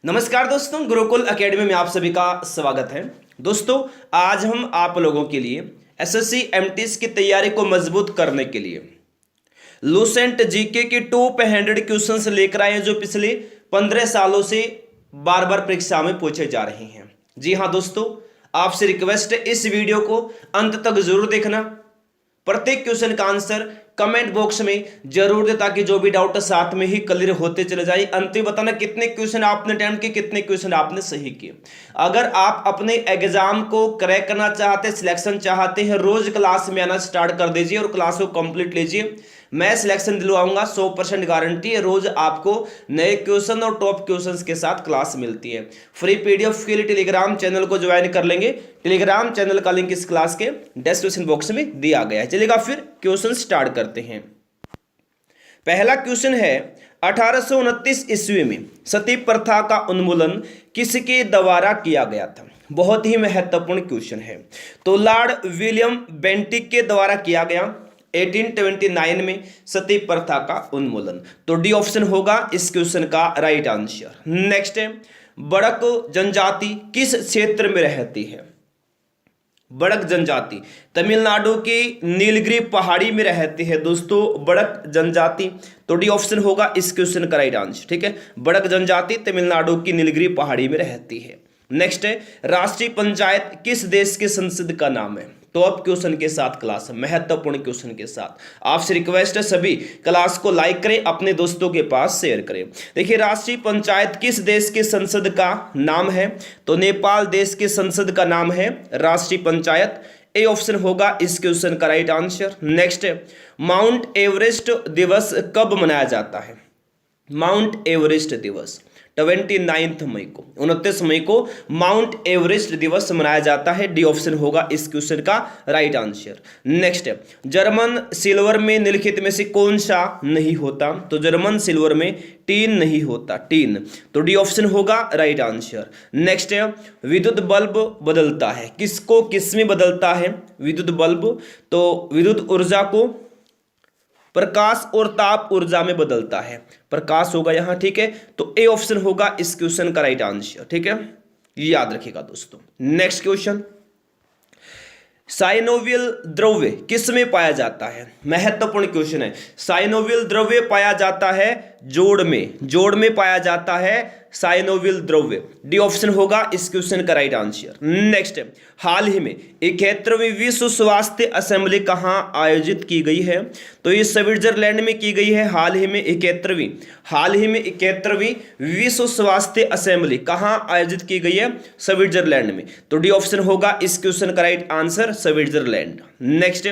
नमस्कार दोस्तों, गुरुकुल एकेडमी में आप सभी का स्वागत है। दोस्तों, आज हम आप लोगों के लिए एसएससी एमटीएस की तैयारी को मजबूत करने के लिए लूसेंट जीके के टॉप 100 क्वेश्चंस लेकर आए हैं जो पिछले 15 सालों से बार बार परीक्षा में पूछे जा रहे हैं। जी हाँ दोस्तों, आपसे रिक्वेस्ट है इस वीडियो को अंत तक जरूर देखना। प्रत्येक क्वेश्चन का आंसर कमेंट बॉक्स में जरूर दे ताकि जो भी डाउट साथ में ही क्लियर होते चले जाए। अंत में बताना कितने क्वेश्चन आपने अटेम्प्ट किए, कितने क्वेश्चन आपने सही किए। अगर आप अपने एग्जाम को क्रैक करना चाहते हैं, सिलेक्शन चाहते हैं, रोज क्लास में आना स्टार्ट कर दीजिए और क्लास को कंप्लीट लीजिए। मैं सिलेक्शन दिलवाऊंगा, 100% गारंटी है। रोज आपको नए क्वेश्चन और टॉप क्वेश्चंस के साथ क्लास मिलती है। फ्री पीडीएफ के लिए टेलीग्राम चैनल को ज्वाइन कर लेंगे। टेलीग्राम चैनल का लिंक इस क्लास के डिस्क्रिप्शन बॉक्स में दिया गया है। चलिएगा फिर क्वेश्चन स्टार्ट करते हैं। पहला क्वेश्चन है, 1829 ईस्वी में सती प्रथा का उन्मूलन किसके द्वारा किया गया था? बहुत ही महत्वपूर्ण क्वेश्चन है। तो लॉर्ड विलियम बेंटिक के द्वारा किया गया 1829 में सती प्रथा का उन्मूलन। तो डी ऑप्शन होगा इस क्वेश्चन का राइट आंसर। नेक्स्ट है, बड़क जनजाति किस क्षेत्र में रहती है? बड़क जनजाति तमिलनाडु की नीलगिरी पहाड़ी में रहती है दोस्तों, बड़क जनजाति। तो डी ऑप्शन होगा इस क्वेश्चन का राइट आंसर। ठीक है, बड़क जनजाति तमिलनाडु की नीलगिरी पहाड़ी में रहती है। नेक्स्ट है, राष्ट्रीय पंचायत किस देश के संसद का नाम है? टॉप क्वेश्चन के साथ क्लास, महत्वपूर्ण क्वेश्चन के साथ आपसे रिक्वेस्ट है सभी क्लास को लाइक करें, अपने दोस्तों के पास शेयर करें। देखिए, राष्ट्रीय पंचायत किस देश के संसद का नाम है? तो नेपाल देश के संसद का नाम है राष्ट्रीय पंचायत। ए ऑप्शन होगा इस क्वेश्चन का राइट आंसर। नेक्स्ट है, माउंट एवरेस्ट दिवस कब मनाया जाता है? माउंट एवरेस्ट दिवस 29 मई को, 29 मई को माउंट एवरेस्ट दिवस मनाया जाता है। डी ऑप्शन होगा इस क्वेश्चन का राइट आंसर। नेक्स्ट है, जर्मन सिल्वर में निम्नलिखित में से कौन सा नहीं होता? तो जर्मन सिल्वर में टीन नहीं होता, टीन। तो डी ऑप्शन होगा राइट आंसर। नेक्स्ट है, विद्युत बल्ब बदलता है किसको किस में बदलता है? विद्युत बल्ब तो विद्युत ऊर्जा को प्रकाश और ताप ऊर्जा में बदलता है, प्रकाश होगा यहाँ। ठीक है, तो ए ऑप्शन होगा इस क्वेश्चन का राइट आंसर। ठीक है, याद रखिएगा दोस्तों। नेक्स्ट क्वेश्चन, साइनोवियल द्रव्य किस में पाया जाता है? महत्वपूर्ण क्वेश्चन है। साइनोवियल द्रव्य पाया जाता है जोड़ में, जोड़ में पाया जाता है साइनोवियल द्रव्य। डी ऑप्शन होगा इस क्वेश्चन का राइट आंसर। नेक्स्ट, हाल ही में 71वीं विश्व स्वास्थ्य असेंबली कहां आयोजित की गई है? तो ये स्विट्जरलैंड में की गई है। हाल ही में 71वीं विश्व स्वास्थ्य असेंबली कहां आयोजित की गई है? स्विट्जरलैंड में। तो डी ऑप्शन होगा इस क्वेश्चन का right answer, Switzerland. Next,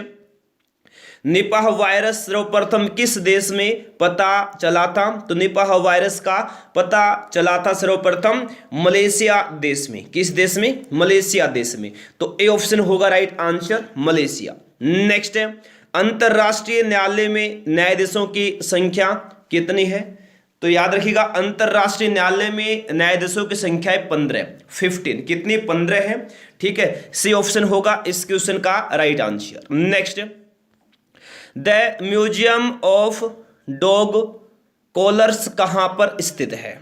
Nipah virus सर्वप्रथम किस देश में पता चला था? तो निपाह वायरस का पता चला था सर्वप्रथम मलेशिया देश में। किस देश में? मलेशिया देश में। तो ए ऑप्शन होगा राइट आंसर, मलेशिया। नेक्स्ट है, अंतरराष्ट्रीय न्यायालय में न्यायाधीशों की संख्या कितनी है? तो याद रखिएगा, अंतरराष्ट्रीय न्यायालय में न्यायाधीशों की संख्या है 15 कितनी? 15 है। ठीक है, सी ऑप्शन होगा इस क्वेश्चन का right answer. Next, the museum of dog collars कहां पर स्थित है?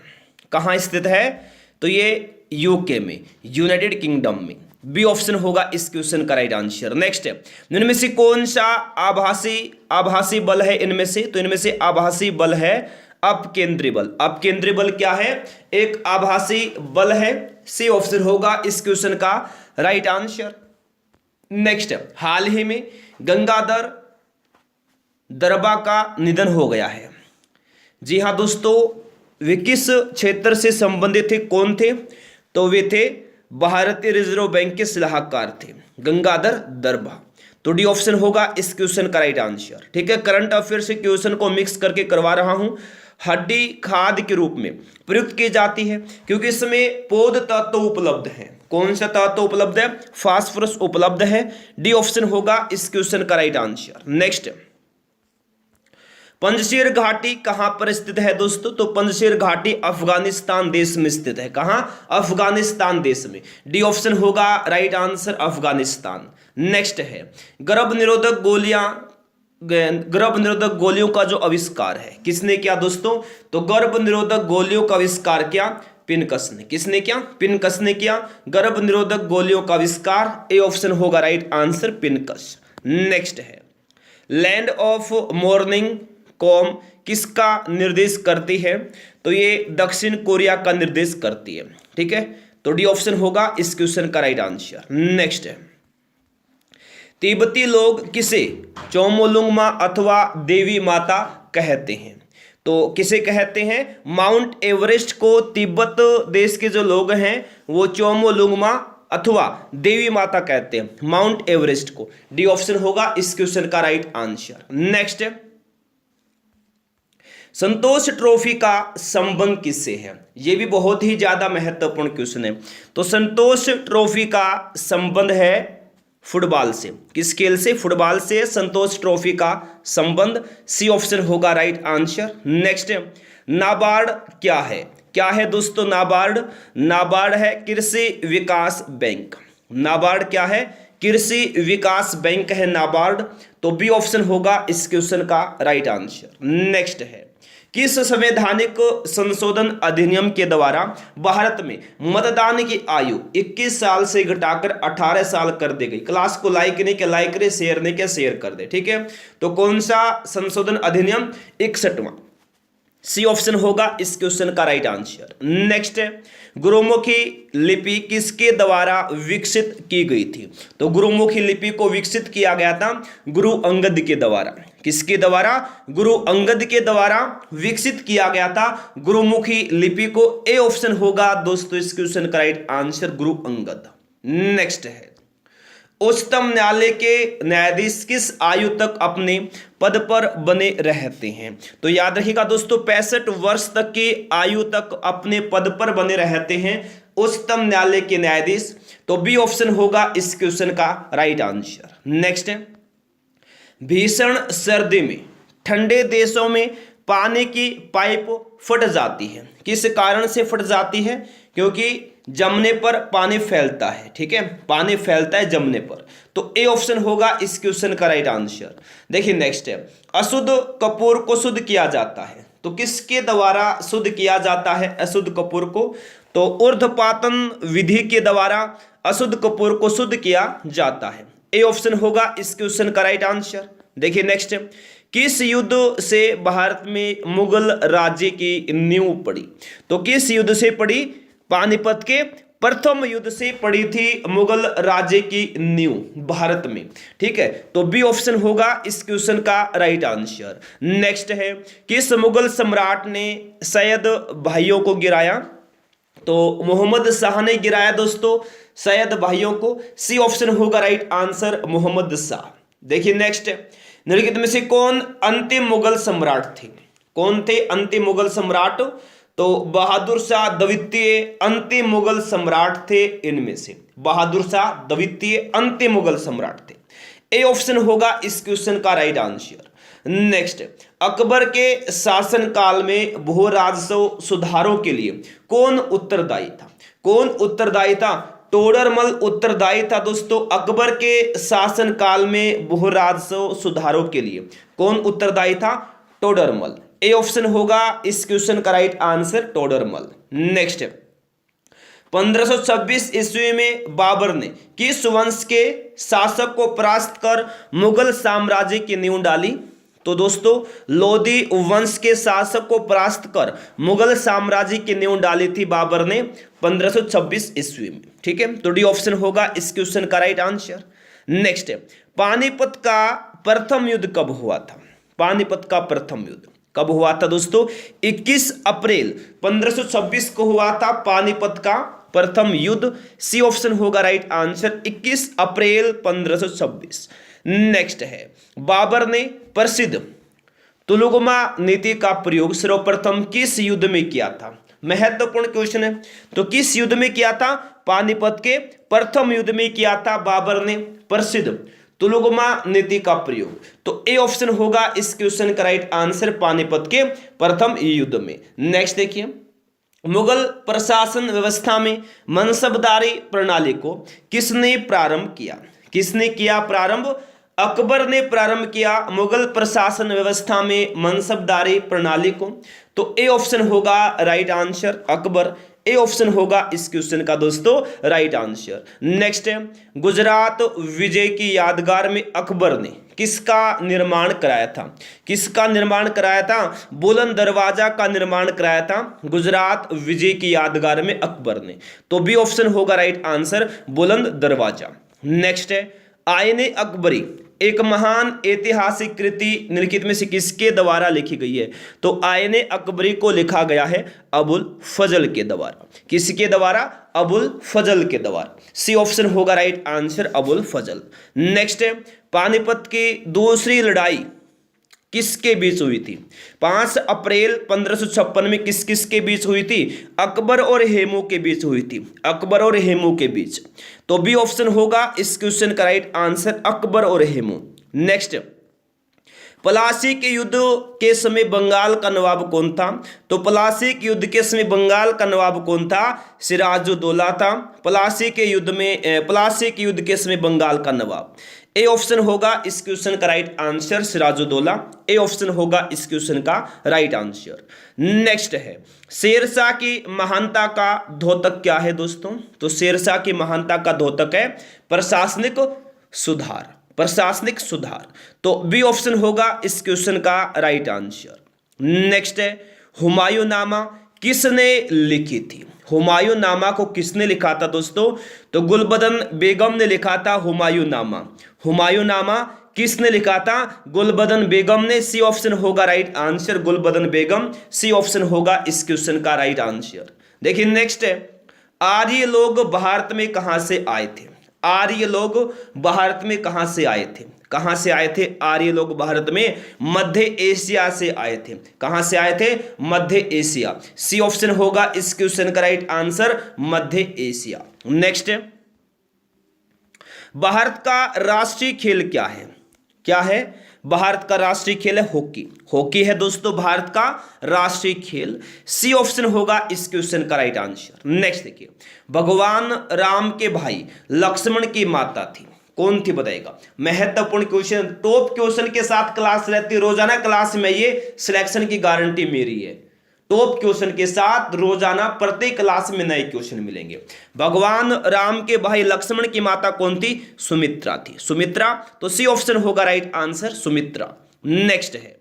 कहां स्थित है? तो ये यूके में, यूनाइटेड किंगडम में। बी ऑप्शन होगा इस क्वेश्चन का राइट आंसर। नेक्स्ट है, इनमें से कौन सा आभासी बल है? इनमें से, तो इनमें से आभासी बल है अपकेंद्री बल। अपकेंद्री बल क्या है? एक आभासी बल है। सी ऑप्शन होगा इस क्वेश्चन का राइट आंसर। नेक्स्ट, हाल ही में गंगाधर दरबा का निधन हो गया है। जी हाँ दोस्तों, वे किस क्षेत्र से संबंधित थे? कौन थे? तो वे थे भारतीय रिजर्व बैंक के सलाहकार थे, गंगाधर दरबा। तो डी ऑप्शन होगा इस क्वेश्चन का राइट आंसर। ठीक है, करंट अफेयर से क्वेश्चन को मिक्स करके करवा रहा हूं। हड्डी खाद के रूप में प्रयुक्त की जाती है क्योंकि इसमें पौध तत्व उपलब्ध है। कौन सा तत्व उपलब्ध है? फास्फोरस उपलब्ध है। डी ऑप्शन होगा इस क्वेश्चन का राइट आंसर। नेक्स्ट, पंजशीर घाटी कहां पर स्थित है दोस्तों? तो पंजशीर घाटी अफगानिस्तान देश में स्थित है। कहां? अफगानिस्तान देश में। डी ऑप्शन होगा राइट आंसर, अफगानिस्तान। नेक्स्ट है, गर्भ निरोधक गोलियों का जो आविष्कार है किसने किया दोस्तों? तो गर्भ निरोधक गोलियों का आविष्कार किया पिनकस ने। किसने किया? पिनकस ने किया। गर्भ निरोधक गोलियों का आविष्कार, ए ऑप्शन होगा राइट आंसर, पिनकस। नेक्स्ट है लैंड ऑफ मॉर्निंग कॉम किसका निर्देश करती है? तो ये दक्षिण कोरिया का निर्देश करती है। ठीक है, तो डी ऑप्शन होगा इस क्वेश्चन का राइट आंसर। नेक्स्ट है तिब्बती लोग किसे चोमोलुंगमा अथवा देवी माता कहते हैं? तो किसे कहते हैं? माउंट एवरेस्ट को तिब्बत देश के जो लोग हैं वो चोमोलुंगमा अथवा देवी माता कहते हैं, माउंट एवरेस्ट को। डी ऑप्शन होगा इस क्वेश्चन का राइट आंसर। नेक्स्ट है संतोष ट्रॉफी का संबंध किससे है? यह भी बहुत ही ज्यादा महत्वपूर्ण क्वेश्चन है। तो संतोष ट्रॉफी का संबंध है फुटबॉल से। किस खेल से? फुटबॉल से संतोष ट्रॉफी का संबंध, सी ऑप्शन होगा राइट आंसर। नेक्स्ट है नाबार्ड क्या है? क्या है दोस्तों नाबार्ड? नाबार्ड है कृषि विकास बैंक। नाबार्ड क्या है? कृषि विकास बैंक है नाबार्ड। तो बी ऑप्शन होगा इस क्वेश्चन का राइट आंसर। नेक्स्ट है किस संवैधानिक संशोधन अधिनियम के द्वारा भारत में मतदान की आयु 21 साल से घटाकर 18 साल कर दी गई? क्लास को लाइक नहीं किया लाइक करे, शेयर नहीं किया शेयर कर दे। ठीक है, तो कौन सा संशोधन अधिनियम? 61वां, सी ऑप्शन होगा इस क्वेश्चन का राइट आंसर। नेक्स्ट है गुरुमुखी लिपि किसके द्वारा विकसित की गई थी? तो गुरुमुखी लिपि को विकसित किया गया था गुरु अंगद के द्वारा। किसके द्वारा? गुरु अंगद के द्वारा विकसित किया गया था गुरुमुखी लिपि को। ए ऑप्शन होगा दोस्तों इस क्वेश्चन का right answer, Guru Angad. Next है उच्चतम न्यायालय के न्यायाधीश किस आयु तक अपने पद पर बने रहते हैं? तो याद रखिएगा दोस्तों 65 वर्ष तक की आयु तक अपने पद पर बने रहते हैं उच्चतम न्यायालय के न्यायाधीश। तो बी ऑप्शन होगा इस क्वेश्चन का राइट आंसर। नेक्स्ट है भीषण सर्दी में ठंडे देशों में पानी की पाइप फट जाती है। किस कारण से फट जाती है? क्योंकि जमने पर पानी फैलता है। ठीक है, पानी फैलता है जमने पर। तो ए ऑप्शन होगा इस क्वेश्चन का राइट आंसर। देखिए नेक्स्ट है अशुद्ध कपूर को शुद्ध किया जाता है। तो किसके द्वारा शुद्ध किया जाता है अशुद्ध कपूर को? तो ऊर्ध्वपातन विधि के द्वारा अशुद्ध कपूर को शुद्ध किया जाता है। ए ऑप्शन होगा इस क्वेश्चन का राइट आंसर। देखिए नेक्स्ट है किस युद्ध से भारत में मुगल राज्य की नींव पड़ी? तो किस युद्ध से पड़ी? पानीपत के प्रथम युद्ध से पड़ी थी मुगल राज्य की नींव भारत में। ठीक है, तो बी ऑप्शन होगा इस क्वेश्चन का राइट आंसर। नेक्स्ट है किस मुगल सम्राट ने सैयद भाइयों को गिराया? तो मोहम्मद शाह ने गिराया दोस्तों सैयद भाइयों को। सी ऑप्शन होगा राइट आंसर, मोहम्मद शाह। देखिए नेक्स्ट है निम्नलिखित में से कौन अंतिम मुगल सम्राट थे? कौन थे अंतिम मुगल सम्राट? तो बहादुर शाह द्वितीय अंतिम मुगल सम्राट थे। इनमें से बहादुर शाह द्वितीय अंतिम मुगल सम्राट थे। ए ऑप्शन होगा इस क्वेश्चन का राइट आंसर। नेक्स्ट अकबर के शासन काल में भू राजस्व सुधारों के लिए कौन उत्तरदायी था? कौन उत्तरदायी था? टोडरमल उत्तरदायी था दोस्तों अकबर के शासन काल में भू राजस्व सुधारों के लिए। कौन उत्तरदायी था? टोडरमल। ए ऑप्शन होगा इस क्वेश्चन का राइट आंसर, टोडरमल। नेक्स्ट 1526 ईस्वी में बाबर ने किस वंश के शासक को परास्त कर मुगल साम्राज्य की नींव डाली? तो दोस्तों लोधी वंश के शासक को परास्त कर मुगल साम्राज्य की नींव डाली थी बाबर ने 1526 ईस्वी में। ठीक है, तो डी ऑप्शन होगा इस क्वेश्चन का राइट आंसर। नेक्स्ट पानीपत का प्रथम युद्ध कब हुआ था? पानीपत का प्रथम युद्ध कब हुआ था दोस्तों? 21 अप्रैल 1526 को हुआ था पानीपत का प्रथम युद्ध। सी ऑप्शन होगा राइट आंसर, 21 अप्रैल 1526। नेक्स्ट है बाबर ने प्रसिद्ध तुलुगमा नीति का प्रयोग सर्वप्रथम किस युद्ध में किया था? महत्वपूर्ण क्वेश्चन है। तो किस युद्ध में किया था? पानीपत के प्रथम युद्ध में किया था बाबर ने प्रसिद्ध तुलुगमा नीति का प्रयोग। तो ए ऑप्शन होगा इस क्वेश्चन का राइट आंसर, पानीपत के प्रथम युद्ध में। नेक्स्ट देखिए मुगल प्रशासन व्यवस्था में मनसबदारी प्रणाली को किसने प्रारंभ किया? किसने किया प्रारंभ? अकबर ने प्रारंभ किया मुगल प्रशासन व्यवस्था में मनसबदारी प्रणाली को। तो ए ऑप्शन होगा राइट आंसर, अकबर। ए ऑप्शन होगा इस क्वेश्चन का दोस्तों राइट आंसर। नेक्स्ट है, गुजरात विजय की यादगार में अकबर ने किसका निर्माण कराया था? किसका निर्माण कराया था? बुलंद दरवाजा का निर्माण कराया था गुजरात विजय की यादगार में अकबर ने। तो बी ऑप्शन होगा राइट आंसर, बुलंद दरवाजा। नेक्स्ट है, आईने अकबरी एक महान ऐतिहासिक कृति निम्नलिखित में से किसके द्वारा लिखी गई है? तो आईने अकबरी को लिखा गया है अबुल फजल के द्वारा। किसके द्वारा? अबुल फजल के द्वारा। सी ऑप्शन होगा राइट आंसर, अबुल फजल। नेक्स्ट है, पानीपत की दूसरी लड़ाई किसके बीच हुई थी? 5 अप्रैल 1556 में किस किस के बीच हुई थी? अकबर और हेमू के बीच हुई थी, अकबर और हेमू के बीच। तो बी ऑप्शन होगा इस क्वेश्चन का राइट आंसर, अकबर और हेमू। नेक्स्ट, प्लासी के युद्ध के समय बंगाल का नवाब कौन था? तो प्लासी के युद्ध के समय बंगाल का नवाब कौन था? सिराजुद्दौला था। प्लासी के युद्ध के समय बंगाल का नवाब। ए ऑप्शन होगा इस क्वेश्चन का right answer, Sirajuddaula. A option होगा इस क्वेश्चन का राइट आंसर। नेक्स्ट है, शेरशाह की महानता का द्योतक क्या है दोस्तों? तो शेरशाह की महानता का द्योतक है प्रशासनिक सुधार, प्रशासनिक सुधार। तो बी ऑप्शन होगा इस क्वेश्चन का राइट आंसर। नेक्स्ट है, हुमायूंनामा किसने लिखी थी? हुमायूंनामा को किसने लिखा था दोस्तों? तो गुलबदन बेगम ने लिखा था हुमायूंनामा। हुमायूंनामा किसने लिखा था? गुलबदन बेगम ने। सी ऑप्शन होगा राइट आंसर, गुलबदन बेगम। सी ऑप्शन होगा इस क्वेश्चन का राइट आंसर। देखिए नेक्स्ट है, आर्य लोग भारत में कहां से आए थे? आर्य लोग भारत में कहां से आए थे? कहां से आए थे आर्य लोग भारत में? मध्य एशिया से आए थे। कहां से आए थे? मध्य एशिया। सी ऑप्शन होगा इस क्वेश्चन का राइट आंसर, मध्य एशिया। नेक्स्ट, भारत का राष्ट्रीय खेल क्या है? क्या है? भारत का राष्ट्रीय खेल है हॉकी। हॉकी है दोस्तों भारत का राष्ट्रीय खेल। सी ऑप्शन होगा इस क्वेश्चन का राइट आंसर। नेक्स्ट देखिए, भगवान राम के भाई लक्ष्मण की माता थी, कौन थी बताएगा? महत्वपूर्ण क्वेश्चन, टॉप क्वेश्चन के साथ क्लास रहती है रोजाना क्लास में, ये सिलेक्शन की गारंटी मेरी है। टॉप क्वेश्चन के साथ रोजाना प्रत्येक क्लास में नए क्वेश्चन मिलेंगे। भगवान राम के भाई लक्ष्मण की माता कौन थी? सुमित्रा थी, सुमित्रा। तो सी ऑप्शन होगा राइट आंसर, सुमित्रा। नेक्स्ट है,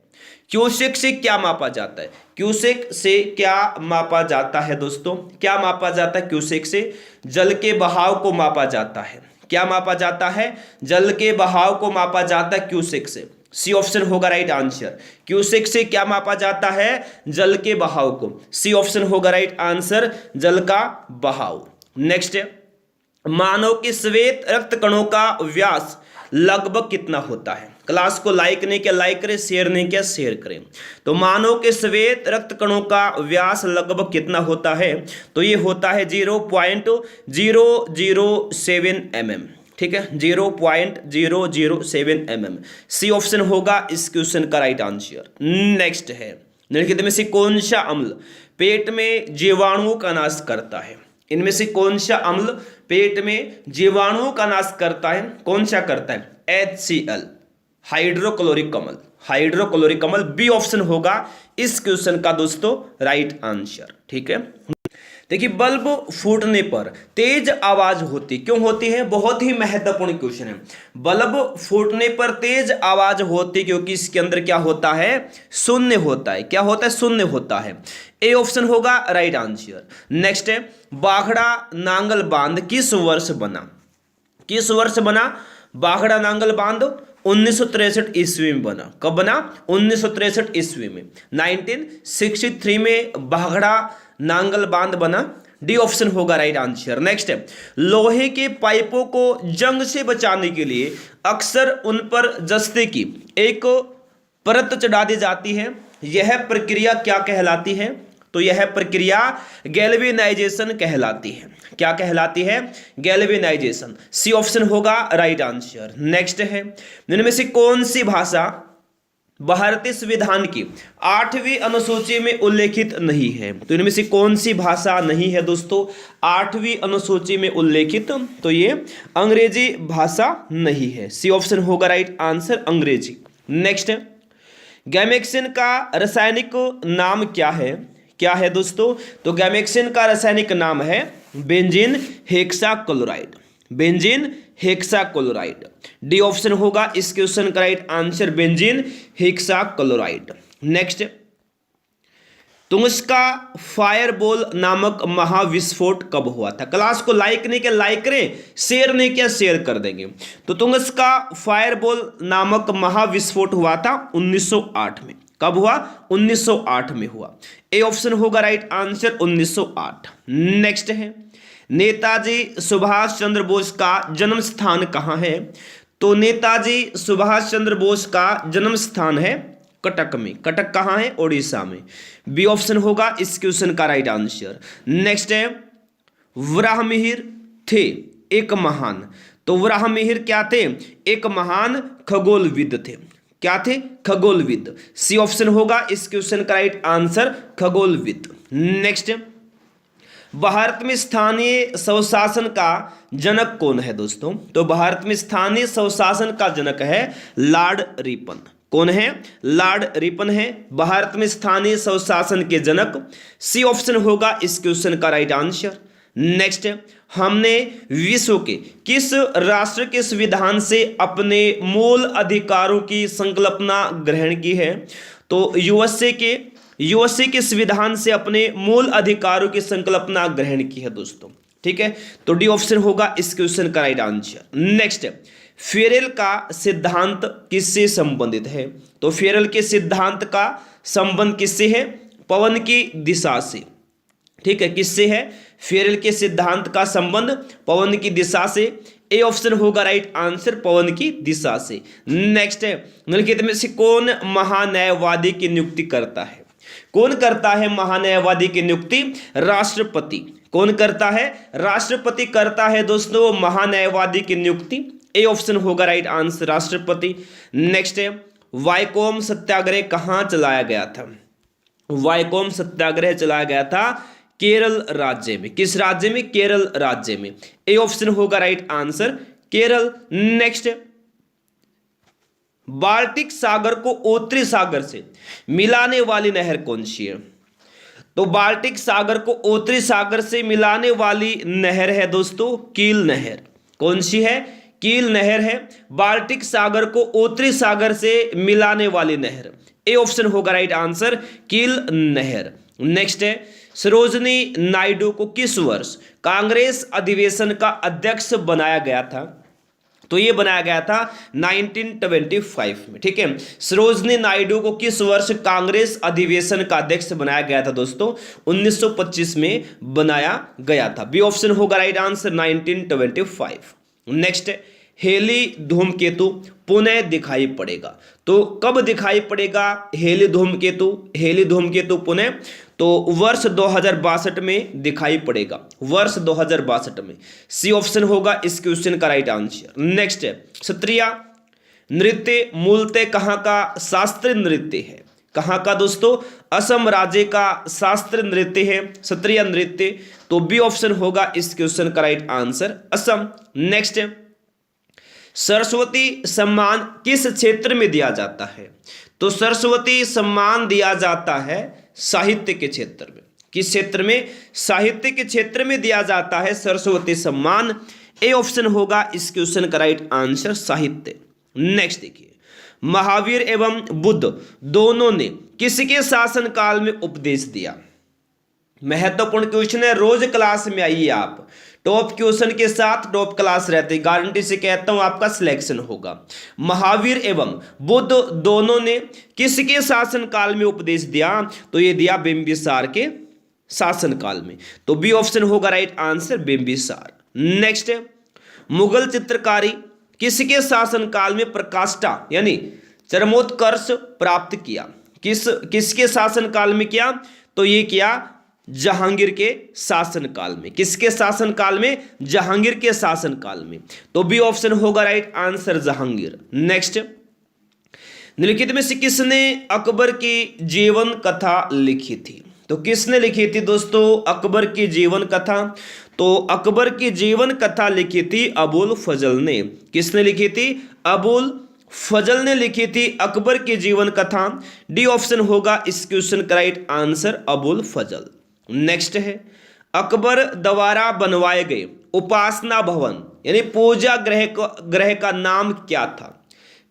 क्यूसेक से क्या मापा जाता है? क्यूसेक से क्या मापा जाता है दोस्तों? क्या मापा जाता है क्यूसेक से? जल के बहाव को मापा जाता है। क्या मापा जाता है? जल के बहाव को मापा जाता है क्यूसेक से। सी ऑप्शन होगा राइट आंसर। क्यूसेक से क्या मापा जाता है? जल के बहाव को। सी ऑप्शन होगा राइट आंसर, जल का बहाव। नेक्स्ट है, मानव के श्वेत रक्त कणों का व्यास लगभग कितना होता है? क्लास को लाइक नहीं किया लाइक करें, शेयर नहीं किया शेयर करें। तो मानव के श्वेत रक्त कणों का व्यास लगभग कितना होता है? तो ये होता है 0.007 mm। ठीक है, 0.007 mm। सी ऑप्शन होगा इस क्वेश्चन का राइट आंसर। नेक्स्ट है, निम्नलिखित में से कौन सा अम्ल पेट में जीवाणुओं का नाश करता है? इनमें से कौन सा अम्ल पेट में जीवाणुओं का नाश करता है? कौन सा करता है? HCl, हाइड्रोक्लोरिक अम्ल। हाइड्रोक्लोरिक अम्ल बी ऑप्शन होगा इस क्वेश्चन का दोस्तों राइट आंसर। ठीक है, देखिए बल्ब फूटने पर तेज आवाज होती, क्यों होती है? बहुत ही महत्वपूर्ण क्वेश्चन है। बल्ब फूटने पर तेज आवाज होती क्योंकि इसके अंदर क्या होता है? शून्य होता है। क्या होता है? शून्य होता है। ए ऑप्शन होगा राइट आंसर। नेक्स्ट है, बाघड़ा नांगल बांध किस वर्ष बना? किस वर्ष बना बाघड़ा नांगल बांध? 1963 ईस्वी में बना। कब बना? 1963 ईस्वी में। 1963 में बाघड़ा नांगल बांध बना। डी ऑप्शन होगा राइट आंसर। नेक्स्ट है, लोहे के पाइपों को जंग से बचाने के लिए अक्सर उन पर जस्ते की एक परत चढ़ा दी जाती है, यह प्रक्रिया क्या कहलाती है? तो यह प्रक्रिया गैल्वेनाइजेशन कहलाती है। क्या कहलाती है? गैल्वेनाइजेशन। सी ऑप्शन होगा राइट आंसर। नेक्स्ट है, इनमें से कौन सी भाषा भारतीय संविधान की 8वीं अनुसूची में उल्लेखित नहीं है? तो इनमें से कौन सी भाषा नहीं है दोस्तों 8वीं अनुसूची में उल्लेखित? तो ये अंग्रेजी भाषा नहीं है। सी ऑप्शन होगा राइट आंसर, अंग्रेजी। नेक्स्ट, गैमेक्सिन का रासायनिक नाम क्या है? क्या है दोस्तों? तो गैमेक्सिन का रासायनिक नाम है benzene hexachloride, benzene hexachloride. D option होगा इस क्वेश्चन का right answer, benzene hexachloride. Next, Tunguska fireball नामक महाविस्फोट कब हुआ था? क्लास को लाइक नहीं किया लाइक करें, शेयर नहीं किया शेयर कर देंगे। तो तुंगस्का फायरबॉल नामक महाविस्फोट हुआ था 1908 में। कब हुआ? 1908 में हुआ। ए ऑप्शन होगा राइट आंसर 1908। नेक्स्ट है, नेताजी सुभाष चंद्र बोस का जन्म स्थान कहाँ है? तो नेताजी सुभाष चंद्र बोस का जन्म स्थान है कटक में। कटक कहाँ है? ओडिशा में। बी ऑप्शन होगा इस क्वेश्चन का राइट आंसर। नेक्स्ट है, वराहमिहिर थे एक महान। तो वराहमिहिर क्या थे? एक महान खगोलविद थे। क्या थे? खगोलविद। सी ऑप्शन होगा इस क्वेश्चन का राइट आंसर, खगोलविद। नेक्स्ट, भारत में स्थानीय स्वशासन का जनक कौन है दोस्तों? तो भारत में स्थानीय स्वशासन का जनक है लॉर्ड रिपन। कौन है? लॉर्ड रिपन है भारत में स्थानीय स्वशासन के जनक। सी ऑप्शन होगा इस क्वेश्चन का राइट आंसर। नेक्स्ट, हमने विश्व के किस राष्ट्र के संविधान से अपने मूल अधिकारों की संकल्पना ग्रहण की है? तो यूएसए के संविधान से अपने मूल अधिकारों की संकल्पना ग्रहण की है दोस्तों। ठीक है, तो डी ऑप्शन होगा इस क्वेश्चन का राइट आंसर। नेक्स्ट, फेरेल का सिद्धांत किससे संबंधित है? तो फेरेल के सिद्धांत का संबंध किससे है? पवन की दिशा से। ठीक है, किससे है? फेरेल के सिद्धांत का संबंध पवन की दिशा से। ए ऑप्शन होगा राइट आंसर, पवन की दिशा से। नेक्स्ट है, निम्नलिखित में से कौन महान्यायवादी की नियुक्ति करता है? कौन करता है महान्यायवादी की नियुक्ति? राष्ट्रपति। कौन करता है? राष्ट्रपति करता है दोस्तों महान्यायवादी की नियुक्ति। ए ऑप्शन होगा राइट आंसर, राष्ट्रपति। नेक्स्ट है, वाइकोम सत्याग्रह कहां चलाया गया था? वाइकोम सत्याग्रह चलाया गया था केरल राज्य में। किस राज्य में? केरल राज्य में। ए ऑप्शन होगा right answer, Kerala. Next, Baltic सागर को ओत्री सागर से मिलाने वाली नहर कौन सी है? तो बाल्टिक सागर को ओत्री सागर से मिलाने वाली नहर है दोस्तों कील नहर। कौन सी है? कील नहर है बाल्टिक सागर को ओत्री सागर से मिलाने वाली नहर। ए ऑप्शन होगा राइट आंसर, कील नहर। नेक्स्ट है, सरोजनी नायडू को किस वर्ष कांग्रेस अधिवेशन का अध्यक्ष बनाया गया था? तो ये बनाया गया था 1925 में। ठीक है, सरोजनी नायडू को किस वर्ष कांग्रेस अधिवेशन का अध्यक्ष बनाया गया था दोस्तों? 1925 में बनाया गया था। बी ऑप्शन होगा राइट आंसर, 1925। नेक्स्ट, हेली धूमकेतु पुनः दिखाई पड़ेगा। तो कब दिखाई पड़ेगा हेली धूमकेतु? हेली धूमकेतु पुनः तो वर्ष 2062 में दिखाई पड़ेगा, वर्ष 2062 में। सी ऑप्शन होगा इस क्वेश्चन का राइट आंसर। नेक्स्ट है, क्षत्रिय नृत्य मूलतः कहाँ का शास्त्रीय नृत्य है? कहाँ का दोस्तों? असम राज्य का शास्त्रीय नृत्य है क्षत्रिय नृत्य। तो बी ऑप्शन होगा इस क्वेश्चन का right answer, Assam. Next, Saraswati सम्मान किस क्षेत्र में दिया जाता है? तो सरस्वती सम्मान दिया जाता है साहित्य के क्षेत्र में। किस क्षेत्र में? साहित्य के क्षेत्र में दिया जाता है सरस्वती सम्मान। ए ऑप्शन होगा इस क्वेश्चन का राइट आंसर, साहित्य। नेक्स्ट देखिए, महावीर एवं बुद्ध दोनों ने किसके शासनकाल में उपदेश दिया? महत्वपूर्ण क्वेश्चन है, रोज क्लास में आइए आप। टॉप क्वेश्चन के साथ टॉप क्लास रहती, गारंटी से कहता हूं आपका सिलेक्शन होगा। महावीर एवं बुद्ध दोनों ने किसके शासनकाल में उपदेश दिया? तो ये दिया बिंबिसार के शासनकाल में। तो बी ऑप्शन होगा right answer, Bimbisara. Next, Mughal चित्रकारी किसके शासनकाल में प्रकाष्ठा यानी चरमोत्कर्ष प्राप्त किया? किसके शासनकाल में किया? तो ये किया जहांगीर के शासनकाल में। किसके शासनकाल में? जहांगीर के शासनकाल में। तो बी ऑप्शन होगा राइट आंसर, जहांगीर। नेक्स्ट, निम्नलिखित में से किसने अकबर की जीवन कथा लिखी थी? तो किसने लिखी थी दोस्तों अकबर की जीवन कथा? तो अकबर की जीवन कथा लिखी थी अबुल फजल ने। किसने लिखी थी? अबुल फजल ने लिखी थी अकबर की जीवन कथा। डी ऑप्शन होगा इस क्वेश्चन का राइट आंसर अबुल फजल। नेक्स्ट है, अकबर द्वारा बनवाए गए उपासना भवन यानी पूजा ग्रह का नाम क्या था?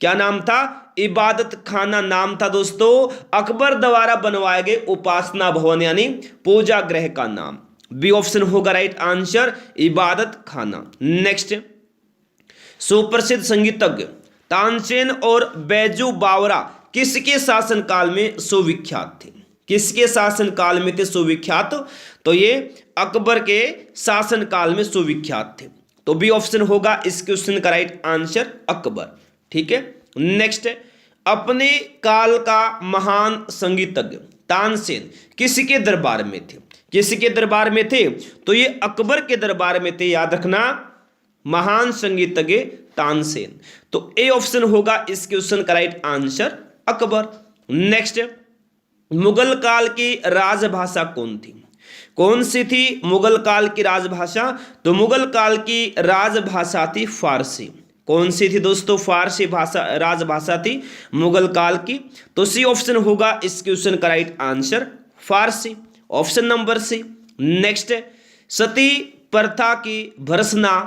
क्या नाम था? इबादत खाना नाम था दोस्तों अकबर द्वारा बनवाए गए उपासना भवन यानी पूजा ग्रह का नाम। बी ऑप्शन होगा राइट आंसर इबादत खाना। नेक्स्ट, सुप्रसिद्ध संगीतज्ञ तानसेन और बैजू बावरा किसके शासनकाल में सुविख्यात थे? किसके शासनकाल में थे सुविख्यात? तो ये अकबर के शासनकाल में सुविख्यात थे। तो बी ऑप्शन होगा इस क्वेश्चन का राइट आंसर अकबर। ठीक है। नेक्स्ट, अपने काल का महान संगीतज्ञ तानसेन किसके दरबार में थे? किसके दरबार में थे? तो ये अकबर के दरबार में थे, याद रखना, महान संगीतज्ञ तानसेन। तो ए ऑप्शन होगा इस क्वेश्चन का right answer Akbar. Next, Mughal काल की राजभाषा कौन थी? कौन सी थी मुगल काल की राजभाषा? तो मुगल काल की राजभाषा थी फारसी। कौन सी थी दोस्तों? फारसी भाषा राजभाषा थी मुगल काल की। तो सी ऑप्शन होगा इस क्वेश्चन का राइट आंसर फारसी, ऑप्शन नंबर सी। नेक्स्ट, सती प्रथा की भर्त्सना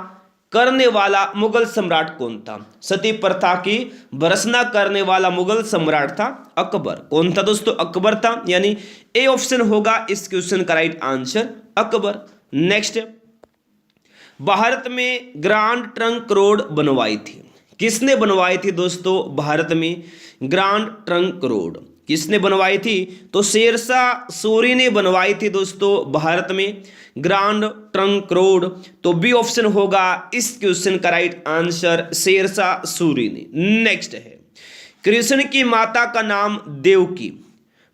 करने वाला मुगल सम्राट कौन था? सती प्रथा की भर्त्सना करने वाला मुगल सम्राट था अकबर। कौन था दोस्तों? अकबर था, यानी ए ऑप्शन होगा इस क्वेश्चन का right answer Akbar. Next, Bharat में ग्रांड ट्रंक रोड बनवाई थी। किसने बनवाई थी दोस्तों? भारत में ग्रांड ट्रंक रोड किसने बनवाई थी? तो शेरशाह सूरी ने बनवाई थी दोस्तों भारत में ग्रांड ट्रंक रोड। तो बी ऑप्शन होगा इस क्वेश्चन का राइट आंसर शेरशाह सूरी ने। नेक्स्ट है, कृष्ण की माता का नाम देवकी,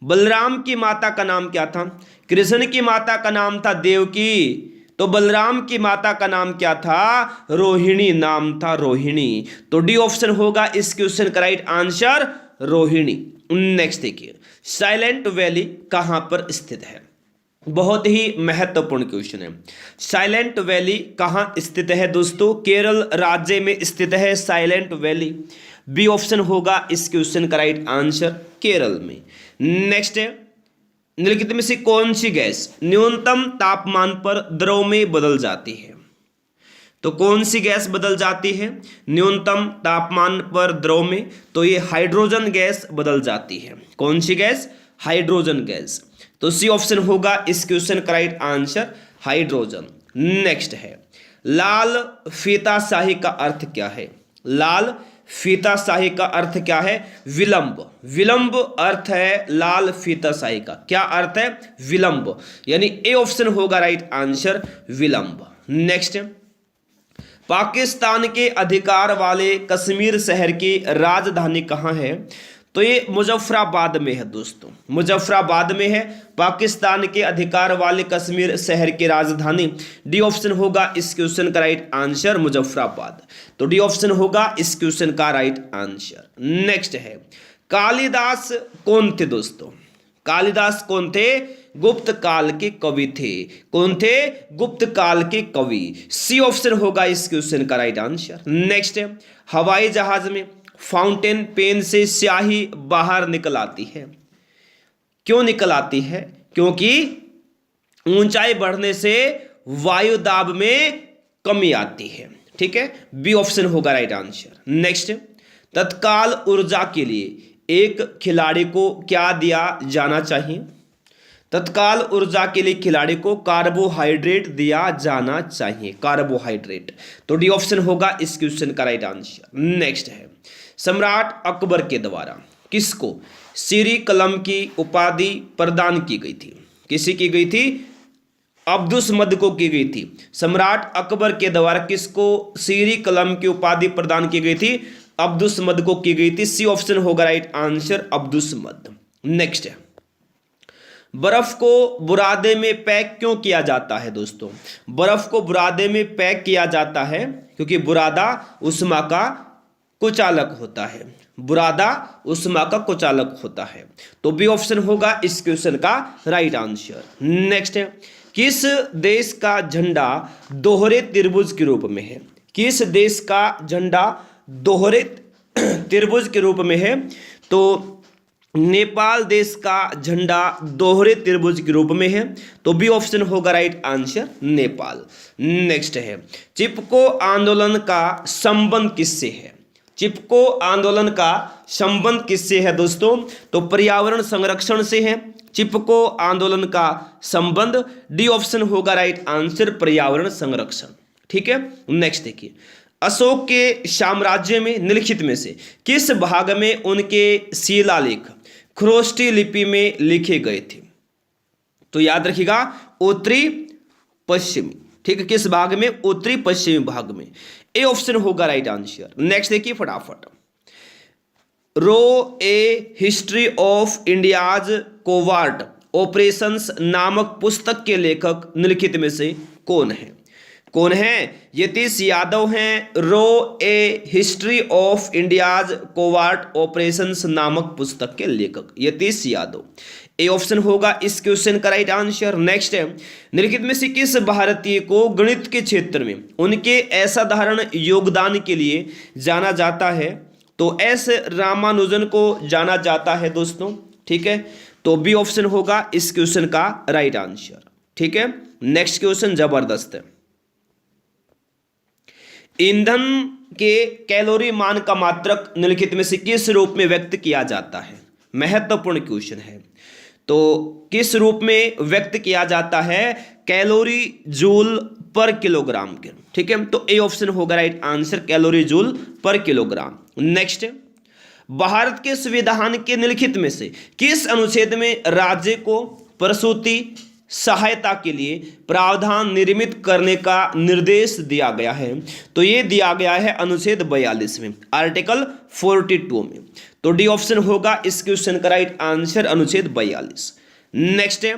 बलराम की माता का नाम क्या था? कृष्ण की माता का नाम था देवकी, तो बलराम की माता का नाम क्या था? रोहिणी नाम था, रोहिणी। तो डी ऑप्शन होगा इस क्वेश्चन का राइट आंसर रोहिणी। नेक्स्ट देखिए, साइलेंट वैली कहां पर स्थित है? बहुत ही महत्वपूर्ण क्वेश्चन है। साइलेंट वैली कहां स्थित है दोस्तों? केरल राज्य में स्थित है साइलेंट वैली। बी ऑप्शन होगा इस क्वेश्चन का राइट आंसर केरल में। नेक्स्ट है, निम्नलिखित में से कौन सी गैस न्यूनतम तापमान पर द्रव में बदल जाती है? तो कौन सी गैस बदल जाती है न्यूनतम तापमान पर द्रव में? तो ये हाइड्रोजन गैस बदल जाती है। कौन सी गैस? Hydrogen gas. तो सी ऑप्शन होगा इस क्वेश्चन का राइट आंसर हाइड्रोजन। नेक्स्ट है, लाल फीताशाही का अर्थ क्या है? लाल फीताशाही का अर्थ क्या है? विलंब। विलंब अर्थ है लाल फीताशाही का। क्या अर्थ है? विलंब, यानी ए ऑप्शन होगा राइट आंसर विलंब। नेक्स्ट, पाकिस्तान के अधिकार वाले कश्मीर शहर की राजधानी कहाँ है? तो ये मुजफ्फराबाद में है दोस्तों, मुजफ्फराबाद में है पाकिस्तान के अधिकार वाले कश्मीर शहर की राजधानी। डी ऑप्शन होगा इस क्वेश्चन का राइट आंसर मुजफ्फराबाद। तो डी ऑप्शन होगा इस क्वेश्चन का राइट आंसर। नेक्स्ट है, कालिदास कौन थे दोस्तों? कालिदास कौन थे? गुप्त काल के कवि थे। कौन थे? गुप्त काल के कवि। सी ऑप्शन होगा इस क्वेश्चन का राइट आंसर। नेक्स्ट है, हवाई जहाज में फाउंटेन पेन से स्याही बाहर निकल आती है। क्यों निकल आती है? क्योंकि ऊंचाई बढ़ने से वायु दाब में कमी आती है। ठीक है, बी ऑप्शन होगा राइट आंसर। नेक्स्ट, तत्काल ऊर्जा के लिए एक खिलाड़ी को क्या दिया जाना चाहिए? तत्काल ऊर्जा के लिए खिलाड़ी को कार्बोहाइड्रेट दिया जाना चाहिए, कार्बोहाइड्रेट। तो डी ऑप्शन होगा इस क्वेश्चन का राइट आंसर। नेक्स्ट है, सम्राट अकबर के द्वारा किसको सीरी कलम की उपाधि प्रदान की गई थी? किसी की गई थी? अब्दुसमद को की गई थी। सम्राट अकबर के द्वारा किसको सीरी कलम की उपाधि प्रदान की गई थी? अब्दुसमद को की गई थी। सी ऑप्शन होगा राइट आंसर अब्दुसमद। नेक्स्ट है, बर्फ को बुरादे में पैक क्यों किया जाता है दोस्तों? बर्फ को बुरादे में पैक किया जाता है क्योंकि बुरादा उष्मा का कुचालक होता है। बुरादा उष्मा का कुचालक होता है। तो बी ऑप्शन होगा इस क्वेश्चन का राइट आंसर। नेक्स्ट है, किस देश का झंडा दोहरे त्रिभुज के रूप में है? किस देश का झंडा दोहरे त्रिभुज के रूप में है, तो नेपाल देश का झंडा दोहरे त्रिभुज के रूप में है, तो बी ऑप्शन होगा राइट आंसर नेपाल। नेक्स्ट है, चिपको आंदोलन का संबंध किससे है? चिपको आंदोलन का संबंध किससे है दोस्तों? तो पर्यावरण संरक्षण से है। चिपको आंदोलन का संबंध डी ऑप्शन होगा राइट आंसर पर्यावरण संरक्षण। ठीक है, नेक्स्ट देखिए, अशोक के साम्राज्य में निम्नलिखित में से किस भाग में उनके शिलालेख ख्रोष्टी लिपि में लिखे गए थे? तो याद रखिएगा उत्तरी पश्चिमी। ठीक है, किस भाग में? उत्तरी पश्चिमी भाग में। ए ऑप्शन होगा राइट आंसर। नेक्स्ट देखिए फटाफट, रो ए हिस्ट्री ऑफ इंडियाज कोवार्ट ऑपरेशंस नामक पुस्तक के लेखक निम्नलिखित में से कौन है? कौन है? यतीश यादव हैं, रो ए हिस्ट्री ऑफ इंडियाज कोवार्ट ऑपरेशंस नामक पुस्तक के लेखक यतीश यादव। ए ऑप्शन होगा इस क्वेश्चन का राइट आंसर। नेक्स्ट है, निम्नलिखित में से किस भारतीय को गणित के क्षेत्र में उनके असाधारण योगदान के लिए जाना जाता है? तो एस रामानुजन को जाना जाता है दोस्तों। ठीक है, तो बी ऑप्शन होगा इस क्वेश्चन का राइट आंसर। ठीक है, नेक्स्ट क्वेश्चन जबरदस्त है, ईंधन के कैलोरी मान का मात्रक निम्नलिखित में से किस रूप में व्यक्त किया जाता है? महत्वपूर्ण क्वेश्चन है, तो किस रूप में व्यक्त किया जाता है? कैलोरी जूल पर किलोग्राम के। ठीक है, तो ए ऑप्शन होगा राइट आंसर कैलोरी जूल पर किलोग्राम। नेक्स्ट, भारत के संविधान के निम्नलिखित में से किस अनुच्छेद में राज्य को प्रसूति सहायता के लिए प्रावधान निर्मित करने का निर्देश दिया गया है? तो ये दिया गया है अनुच्छेद 42 में, आर्टिकल 42 में। तो डी ऑप्शन होगा इस क्वेश्चन का राइट आंसर अनुच्छेद 42। नेक्स्ट है,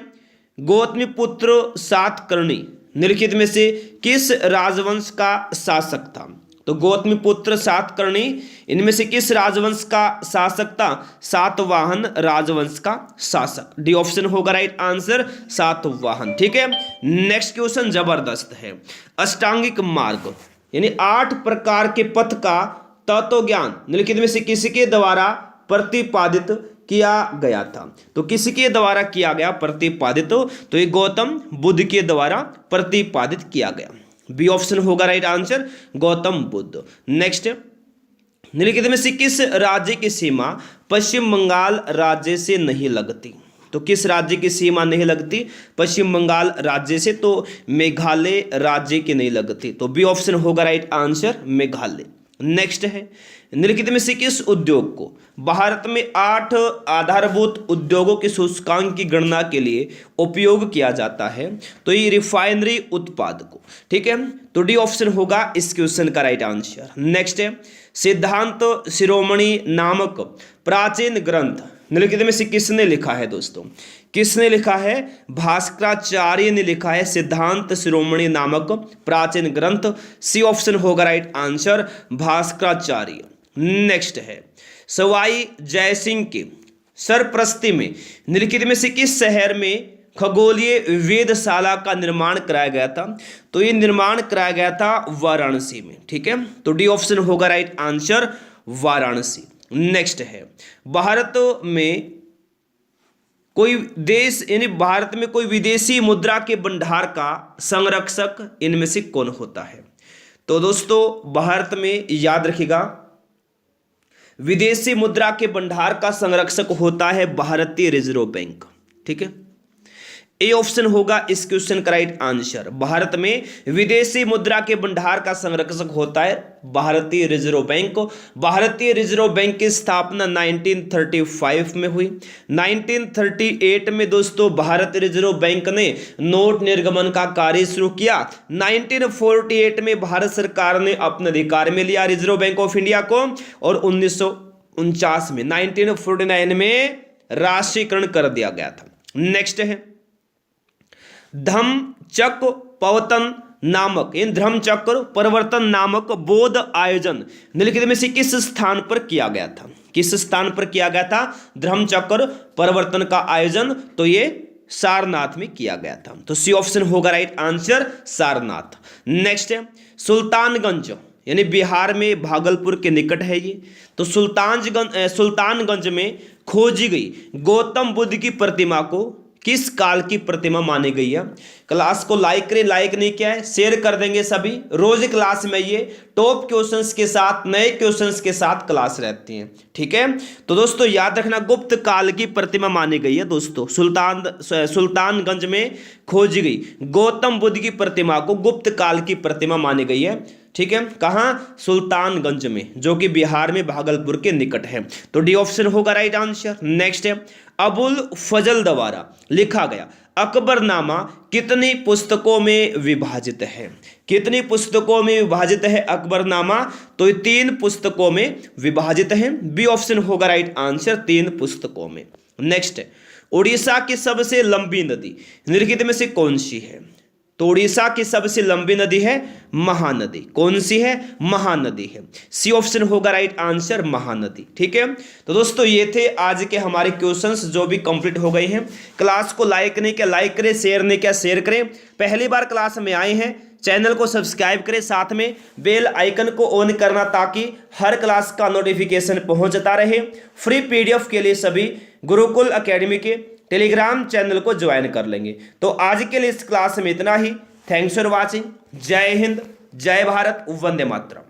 गौतमीपुत्र सातकर्णी निम्नलिखित में से किस राजवंश का शासक था? तो गौतमीपुत्र सातकर्णी इनमें से किस राजवंश का शासक था? सातवाहन राजवंश का शासक। डी ऑप्शन होगा राइट आंसर सातवाहन। ठीक है, नेक्स्ट क्वेश्चन जबरदस्त है, अष्टांगिक मार्ग यानी 8 प्रकार के पथ का तत्व ज्ञान निम्नलिखित में से किसके द्वारा प्रतिपादित किया गया था? तो किसके द्वारा किया गया प्रतिपादित? तो ये गौतम बुद्ध के द्वारा प्रतिपादित किया गया। बी ऑप्शन होगा right answer Gautam Buddha. Next, निम्नलिखित में से किस राज्य की सीमा पश्चिम बंगाल राज्य से नहीं लगती? तो किस राज्य की सीमा नहीं लगती पश्चिम बंगाल राज्य से? तो मेघालय राज्य की नहीं लगती। तो बी ऑप्शन होगा राइट आंसर मेघालय। नेक्स्ट है, निम्नलिखित में से किस उद्योग को भारत में 8 आधारभूत उद्योगों के सूचकांक की गणना के लिए उपयोग किया जाता है? तो ये रिफाइनरी उत्पाद को। ठीक है, तो डी ऑप्शन होगा इस क्वेश्चन का राइट आंसर। नेक्स्ट है, सिद्धांत शिरोमणि नामक प्राचीन ग्रंथ निम्नलिखित में से किसने लिखा है दोस्तों? किसने लिखा है? भास्कराचार्य ने लिखा है सिद्धांत शिरोमणि नामक प्राचीन ग्रंथ। सी ऑप्शन होगा राइट आंसर भास्कराचार्य। नेक्स्ट है, सवाई जयसिंह के सरप्रस्ती में निम्नलिखित में से किस शहर में खगोलीय वेधशाला का निर्माण कराया गया था? तो ये निर्माण कराया गया था वाराणसी में। ठीक है, तो डी ऑप्शन होगा राइट आंसर वाराणसी। नेक्स्ट है, भारत में कोई देश यानी भारत में कोई विदेशी मुद्रा के भंडार का संरक्षक इनमें से कौन होता है? तो दोस्तों भारत में याद रखिएगा विदेशी मुद्रा के भंडार का संरक्षक होता है भारतीय रिजर्व बैंक। ठीक है, ए ऑप्शन होगा इस क्वेश्चन का राइट आंसर। भारत में विदेशी मुद्रा के भंडार का संरक्षक होता है भारतीय रिजर्व बैंक। भारतीय रिजर्व बैंक की स्थापना 1935 में हुई। 1938 में दोस्तों भारतीय रिजर्व बैंक ने नोट निर्गमन का कार्य शुरू किया। 1948 में भारत सरकार ने अपने अधिकार में लिया रिजर्व बैंक ऑफ इंडिया को, और 1949 में 1949 में राष्ट्रीयकरण कर दिया गया था। नेक्स्ट है, धम्मचक्र प्रवर्तन नामक इन धर्मचक्र परिवर्तन नामक बौद्ध आयोजन निम्नलिखित में से किस स्थान पर किया गया था? किस स्थान पर किया गया था धर्मचक्र परिवर्तन का आयोजन? तो ये सारनाथ में किया गया था। तो सी ऑप्शन होगा राइट आंसर सारनाथ। नेक्स्ट है, सुल्तानगंज यानी बिहार में भागलपुर के निकट है ये। तो सुल्तानगंज में खोजी गई गौतम बुद्ध की प्रतिमा को किस काल की प्रतिमा मानी गई है। क्लास को लाइक करें, लाइक नहीं किया है शेयर कर देंगे सभी। रोज क्लास में ये टॉप क्वेश्चंस के साथ, नए क्वेश्चंस के साथ क्लास रहती है, ठीक है। तो दोस्तों याद रखना, गुप्त काल की प्रतिमा मानी गई है दोस्तों। सुल्तानगंज में खोजी गई गौतम बुद्ध की प्रतिमा को गुप्त काल की प्रतिमा मानी गई है, ठीक है। कहाँ? सुल्तानगंज में, जो कि बिहार में भागलपुर के निकट है। तो डी ऑप्शन होगा राइट आंसर। नेक्स्ट है, अबुल फजल द्वारा लिखा गया अकबरनामा कितनी पुस्तकों में विभाजित है? कितनी पुस्तकों में विभाजित है अकबरनामा? तो ये 3 पुस्तकों में विभाजित है। बी ऑप्शन होगा राइट आंसर, 3 पुस्तकों में। नेक्स्ट है, उड़ीसा की सबसे लंबी नदी निम्नलिखित में से कौन सी है? तो उड़ीसा की सबसे लंबी नदी है महानदी। कौन सी है? महानदी है। सी ऑप्शन होगा राइट आंसर, महानदी, ठीक है। तो दोस्तों ये थे आज के हमारे क्वेश्चंस जो भी कंप्लीट हो गए हैं। क्लास को लाइक नहीं किया लाइक करें, शेयर नहीं किया शेयर करें। पहली बार क्लास में आए हैं चैनल को सब्सक्राइब करें, साथ में बेल आइकन को ऑन करना ताकि हर क्लास का नोटिफिकेशन पहुंचता रहे। फ्री पीडीएफ के लिए सभी गुरुकुल एकेडमी के टेलीग्राम चैनल को ज्वाइन कर लेंगे। तो आज के लिए इस क्लास में इतना ही। Thanks for watching. जय हिंद, जय भारत, वंदे मातरम।